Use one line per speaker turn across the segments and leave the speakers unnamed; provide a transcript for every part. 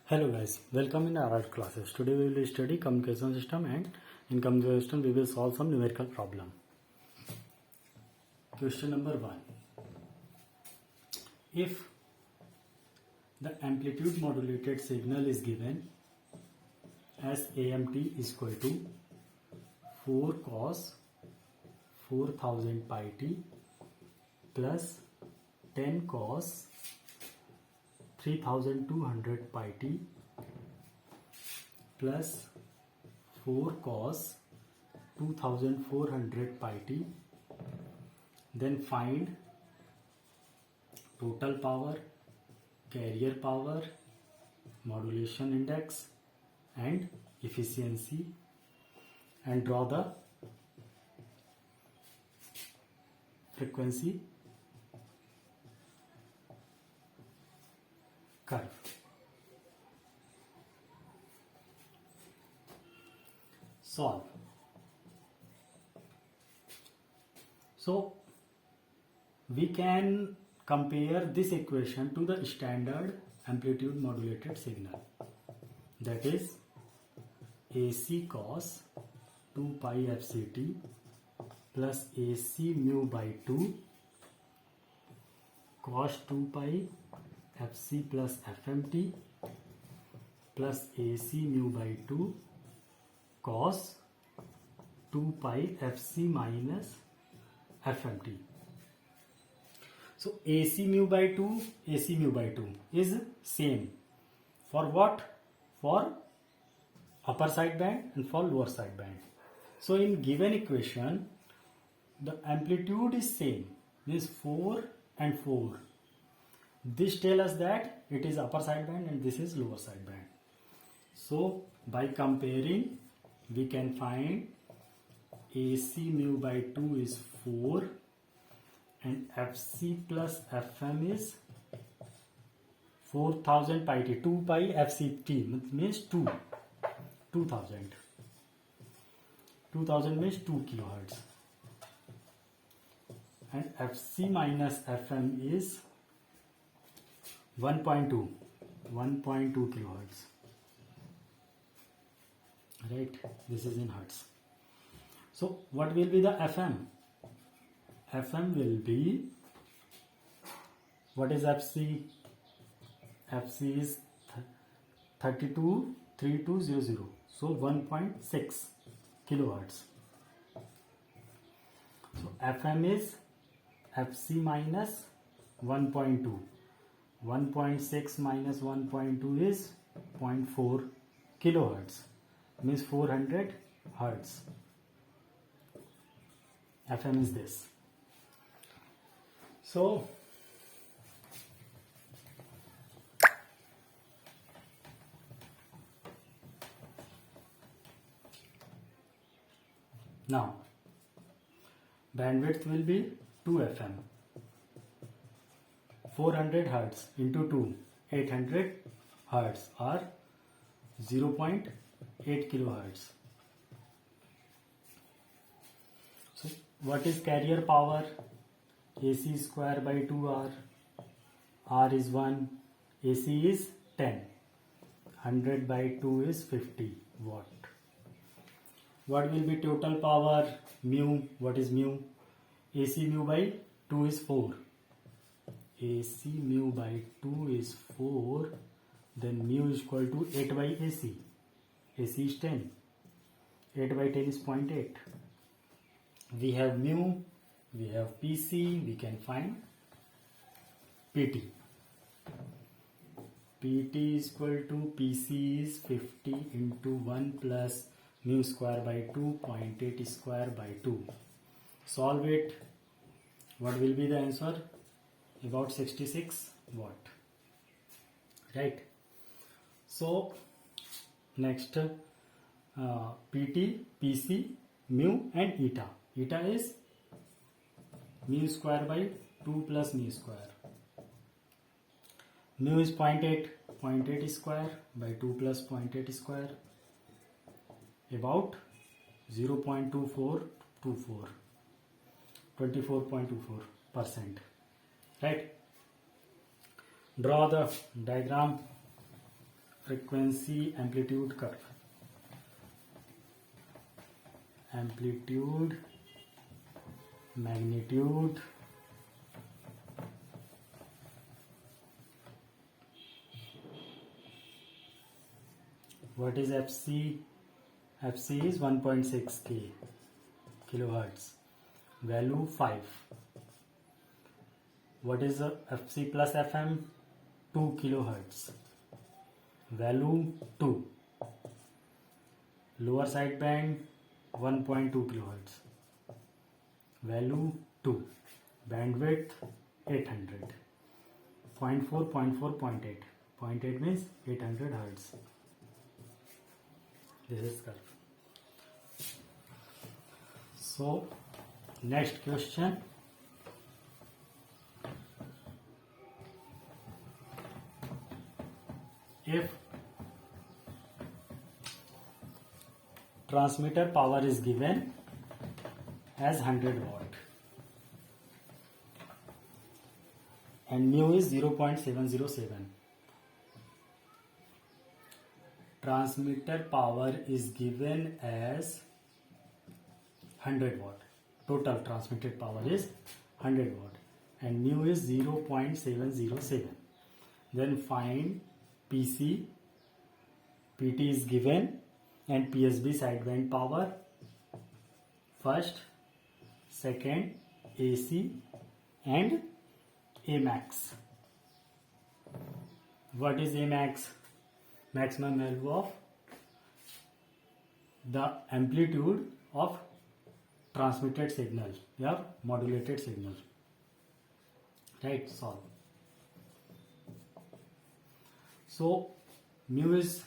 Hello guys, welcome in our art classes. Today we will study communication system, and in communication system we will solve some numerical problem. Question number 1. If the amplitude modulated signal is given as AMT is equal to 4 cos 4000 pi t plus 10 cos 3200 pi t plus 4 cos 2400 pi t, then find total power, carrier power, modulation index and efficiency, and draw the frequency curve. Solve. So we can compare this equation to the standard amplitude modulated signal, that is AC cos 2 pi fct plus AC mu by 2 cos 2 pi fc plus fmt plus AC mu by 2 cos 2 pi fc minus fmt. So AC mu by 2 is same for what? For upper side band and for lower side band. So in given equation the amplitude is same, means 4 and 4. This tells us that it is upper side band and this is lower side band. So by comparing we can find AC mu by 2 is 4 and FC plus FM is 4000 pi t. 2 pi FCT means 2000. 2000 means 2 kilohertz. And FC minus FM is 1.2 kilohertz. Right, this is in hertz. So what will be the FM? FM will be, what is FC? FC is 323200, so 1.6 kilohertz. So FM is FC minus 1.2. 1.6 minus 1.2 is 0.4 kilohertz, means 400 hertz. FM is this. So now bandwidth will be 2 FM. 400 hertz into 2, 800 hertz or 0.8 kilohertz. So what is carrier power? AC square by 2R. R is 1. AC is 10. 100 by 2 is 50 watt. What will be total power? Mu. What is mu? AC mu by 2 is 4. AC mu by 2 is 4, then mu is equal to 8 by AC. AC is 10. 8 by 10 is 0.8. We have mu, we have PC, we can find PT. PT is equal to PC is 50 into 1 plus mu square by 2, 0.8 square by 2. Solve it. What will be the answer? About 66 watt. Right. So next PT, PC, mu and eta. Eta is mu square by 2 plus mu square. Mu is 0.8. 0.8 square by 2 plus 0.8 square. About 0.2424. 24.24%. Right. Draw the diagram frequency amplitude curve, amplitude, magnitude, what is FC? FC is 1.6 kilohertz, value 5. What is the FC plus FM? 2 kilohertz, value 2. Lower sideband 1.2 kilohertz, value 2. Bandwidth 800. 0.4, 0.4, 0.8. 0.8 means 800 hertz. This is curve. So next question. If transmitter power is given as 100 watt and mu is 0.707, transmitter power is given as 100 watt, total transmitted power is 100 watt and mu is 0.707, then find PC, PT is given and PSB sideband power, first, second, AC and Amax. What is Amax? Maximum value of the amplitude of transmitted signal or modulated signal. Right, solve. So mu is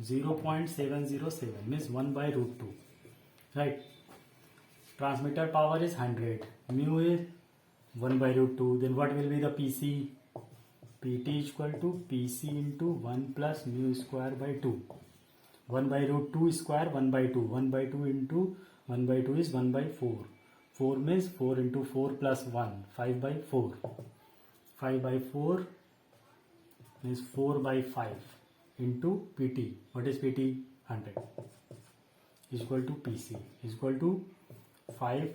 0.707 means 1 by root 2. Right. Transmitter power is 100. Mu is 1 by root 2. Then what will be the PC? PT is equal to PC into 1 plus mu square by 2. 1 by root 2 square 1 by 2. 1 by 2 into 1 by 2 is 1 by 4. 4 means 4 into 4 plus 1. 5 by 4. 5 by 4 means 4 by 5 into PT. What is PT? 100 is equal to PC is equal to 5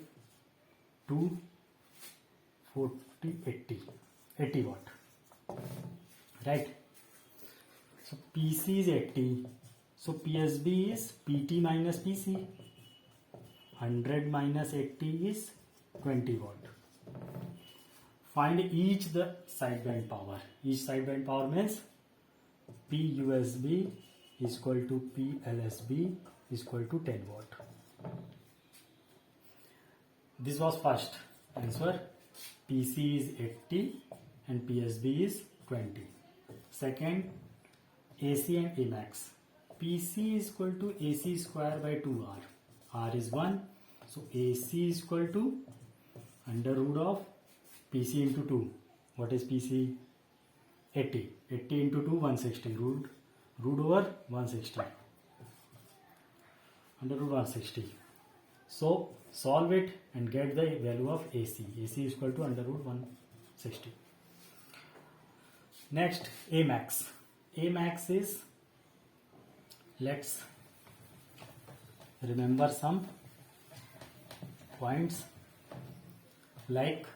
to 40 80 watt. Right. So PC is 80. So PSB is PT minus PC. 100 minus 80 is 20 watt. Find each the sideband power. Each sideband power means PUSB is equal to PLSB is equal to 10 watt. This was first answer. PC is 80 and PSB is 20. Second, AC and Amax. PC is equal to AC square by 2R. R is 1. So AC is equal to under root of PC into 2. What is PC? 80. 80 into 2, 160. Root over 160. Under root 160. So solve it and get the value of AC. AC is equal to under root 160. Next, Amax. Amax is, let's remember some points like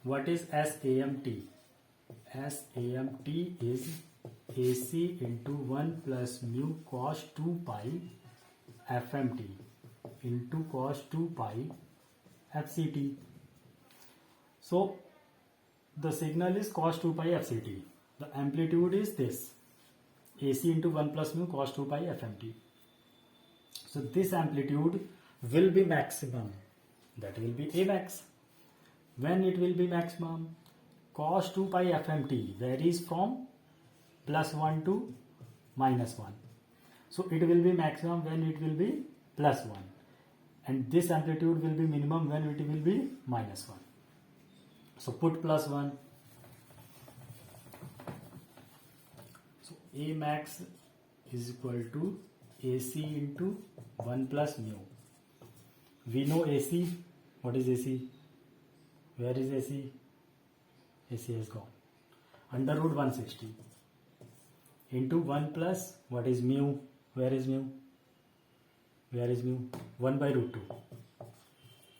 what is SAMT? SAMT is AC into 1 plus mu cos 2 pi FMT into cos 2 pi FCT. So the signal is cos 2 pi FCT. The amplitude is this, AC into 1 plus mu cos 2 pi FMT. So this amplitude will be maximum. That will be Amax. When it will be maximum? Cos 2 pi FMT varies from plus 1 to minus 1. So it will be maximum when it will be plus 1. And this amplitude will be minimum when it will be minus 1. So put plus 1. So Amax is equal to AC into 1 plus mu. We know AC. What is AC? Where is AC? AC has gone. Under root 160. into 1 plus what is mu? Where is mu? 1 by root 2.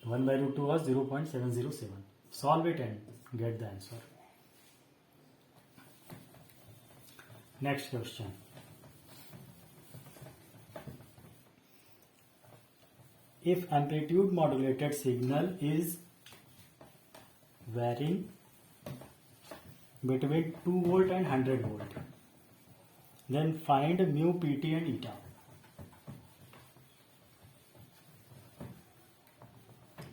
1 by root 2 was 0.707. Solve it and get the answer. Next question. If amplitude modulated signal is varying between 2 volt and 100 volt, then find mu, pt and eta.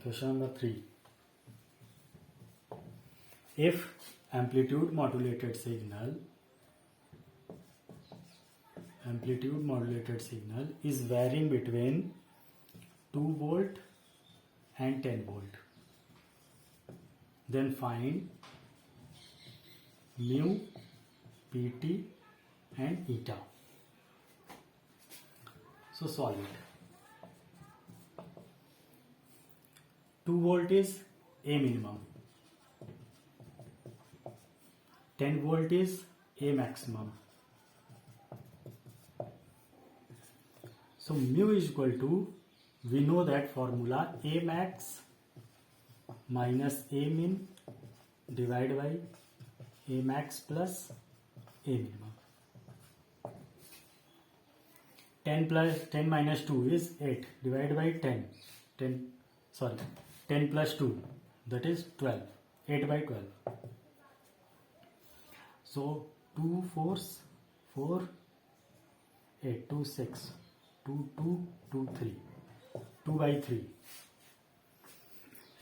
Question number 3. If amplitude modulated signal is varying between 2 volt and 10 volt, then find mu, pt and eta. So solve it. 2 volt is A minimum, 10 volt is A maximum. So mu is equal to, we know that formula, A max minus A min divided by A max plus A minimum. 10 minus 2 is 8 divided by 10 plus 2, that is 12. 8 by 12. So 2 4s 4, 8, 2 6, 2 2, 2 3, 2 by 3.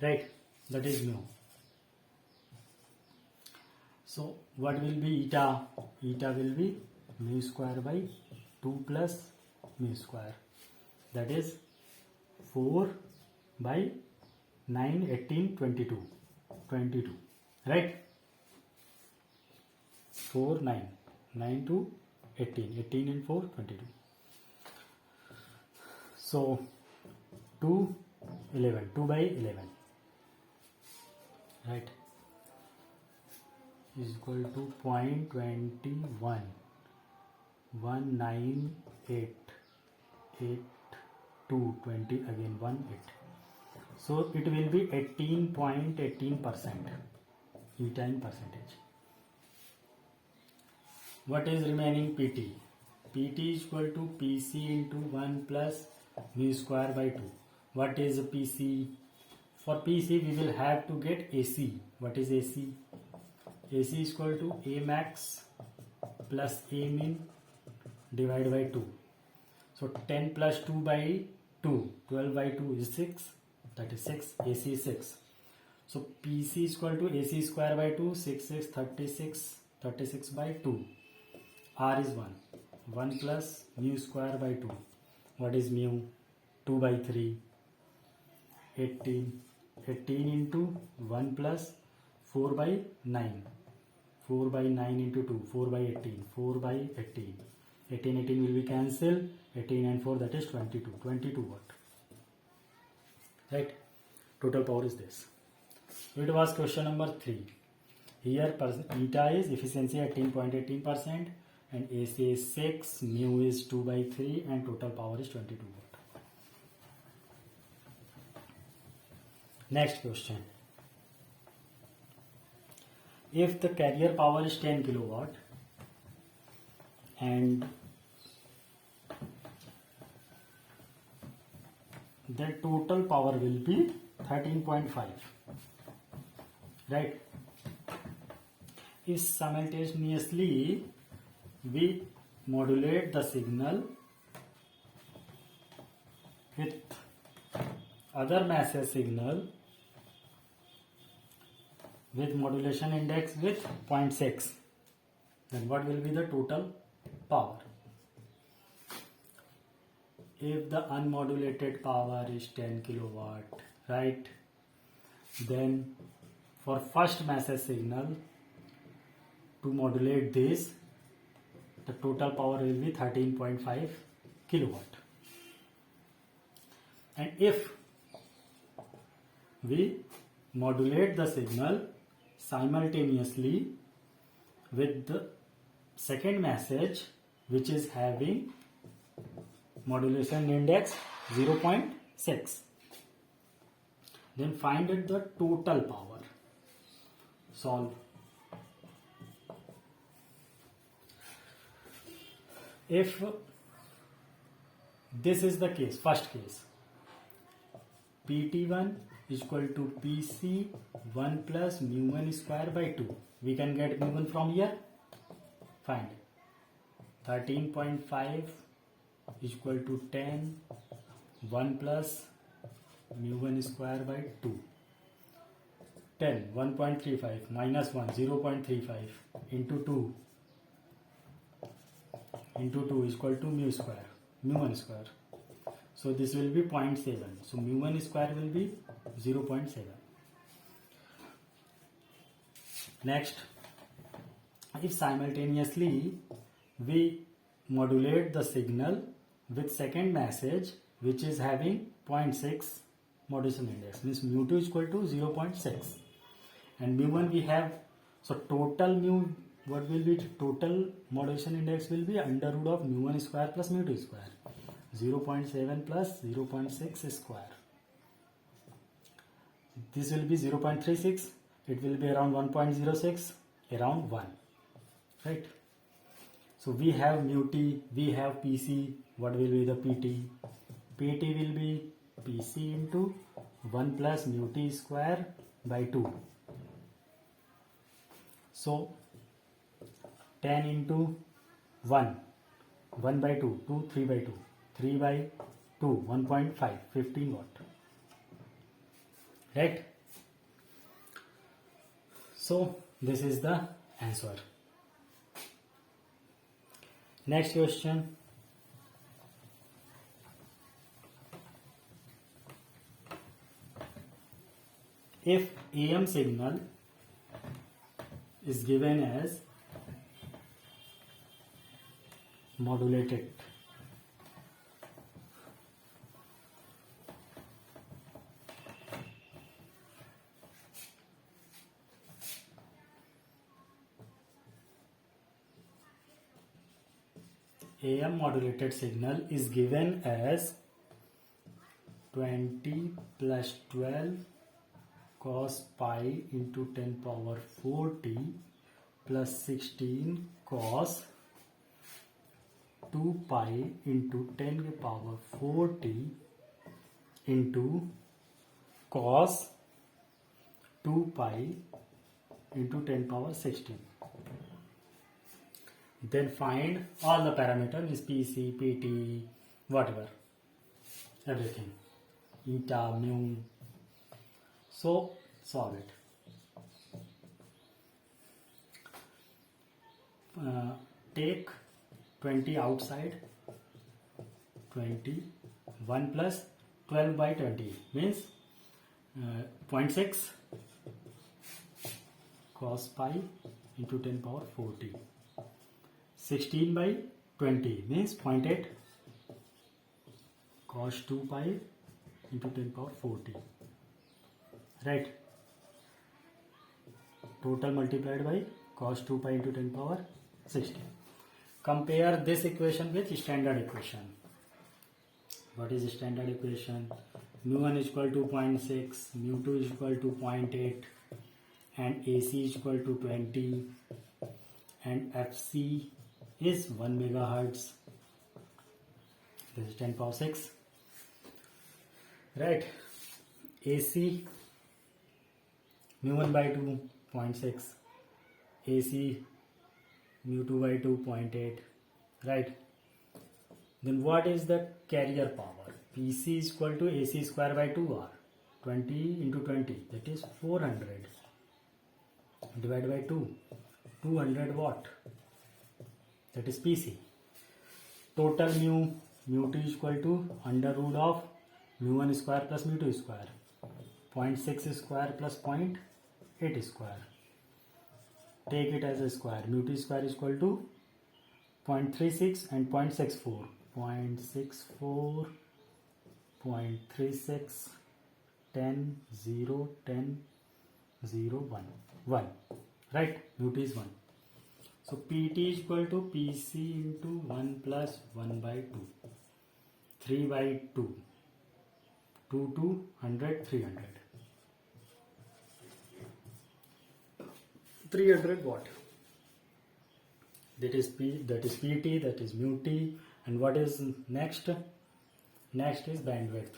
Right, that is mu. So what will be eta? Eta will be mu square by 2 plus mu square, that is 4 by 9, 18, 22, right? 4, 9, 9 to 18, 18 and 4, 22. So 2, 11, 2 by 11, right, is equal to 0.21, 198, 8, 2, 20, again 1, 8. So it will be 18.18%, eta in percentage. What is remaining? PT. PT is equal to PC into 1 plus mu square by 2. What is PC? For PC we will have to get AC. What is AC? AC is equal to A max plus A min divided by 2. So 10 plus 2 by 2, 12 by 2 is 6. That is 6, AC is 6. So PC is equal to AC square by 2, 6, 6, 36, 36 by 2. R is 1. 1 plus mu square by 2. What is mu? 2 by 3. 18. 18 into 1 plus 4 by 9. 4 by 9 into 2. 4 by 18. 4 by 18. 18, 18 will be cancelled. 18 and 4, that is 22. 22 watt. Right, total power is this. So it was question number 3. Here eta is efficiency 18.18% and AC is 6, mu is 2 by 3 and total power is 22 watt. Next question. If the carrier power is 10 kilowatt and the total power will be 13.5, right? If simultaneously we modulate the signal with other massive signal with modulation index with 0.6, then what will be the total power? If the unmodulated power is 10 kilowatt, right, then for first massive signal to modulate this, the total power will be 13.5 kilowatt. And if we modulate the signal simultaneously with the second message which is having modulation index 0.6. Then find it the total power. Solve. If this is the case, first case, PT1 is equal to PC 1 plus mu1 square by 2. We can get mu1 from here. Find 13.5 is equal to 10 1 plus mu1 square by 2. 10 1.35 minus 1 0.35 into 2 is equal to mu1 square. So this will be 0.7. So mu1 square will be 0.7. Next, if simultaneously we modulate the signal with second message which is having 0.6 modulation index, means mu2 is equal to 0.6 and mu1 we have, so total mu, what will be total modulation index will be under root of mu1 square plus mu2 square, 0.7 plus 0.6 square. This will be 0.36, it will be around 1.06, around 1, right? So we have mu-t, we have PC, what will be the PT? PT will be PC into 1 plus mu-t square by 2. So 10 into 1 by 2, 3 by 2, 3 by 2, 1.5, 15 watt, right? So this is the answer. Next question. If AM signal is given as modulated, AM modulated signal is given as 20 plus 12 cos pi into 10 power 4t plus 16 cos 2 pi into 10 power 4t into cos 2 pi into 10 power 16. Then find all the parameters, is PC, PT, whatever, everything, eta, mu. So solve it. Take 20 outside, 20, 1 plus 12 by 20 means 0.6 cos pi into 10 power 40. 16 by 20 means 0.8 cos 2 pi into 10 power 40. Right. Total multiplied by cos 2 pi into 10 power 16. Compare this equation with standard equation. What is standard equation? Mu1 is equal to 0.6, mu2 is equal to 0.8 and AC is equal to 20 and FC is 1 megahertz. This is 10 power 6. Right. AC mu1 by 2 0.6, AC mu2 by 2 0.8, right? Then what is the carrier power? PC is equal to AC square by 2R, 20 into 20, that is 400 divided by 2, 200 watt, that is PC. Total mu2 is equal to under root of mu1 square plus mu2 square, 0.6 square plus 0.8 square. Take it as a square. Mu2 square is equal to 0.36 and 0.64. 0.64, 0.36, 10, 0, 10, 0, 1. 1. Right? Mu2 is 1. So PT is equal to PC into 1 plus 1 by 2. 3 by 2. 2 to 100, 300. 300 watt. That is PT, that is mu T. And what is next? Next is bandwidth.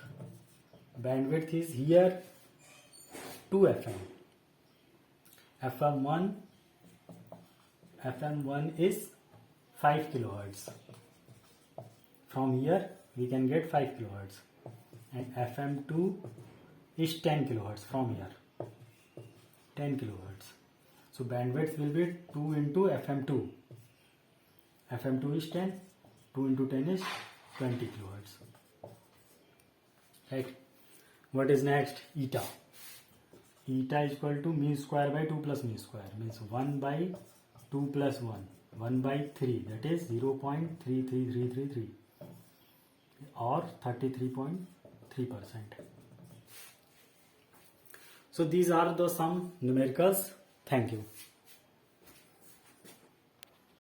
Bandwidth is here 2 FM. FM1 is 5 kilohertz. From here we can get 5 kilohertz. And FM2 is 10 kilohertz from here. 10 kilohertz. So bandwidth will be 2 into FM2. FM2 is 10. 2 into 10 is 20 kilohertz. Right. What is next? Eta. Eta is equal to mu square by 2 plus mu square. Means 1 by 2 plus 1. 1 by 3. That is 0.33333. Or 33.3%. So these are the some numericals. Thank you.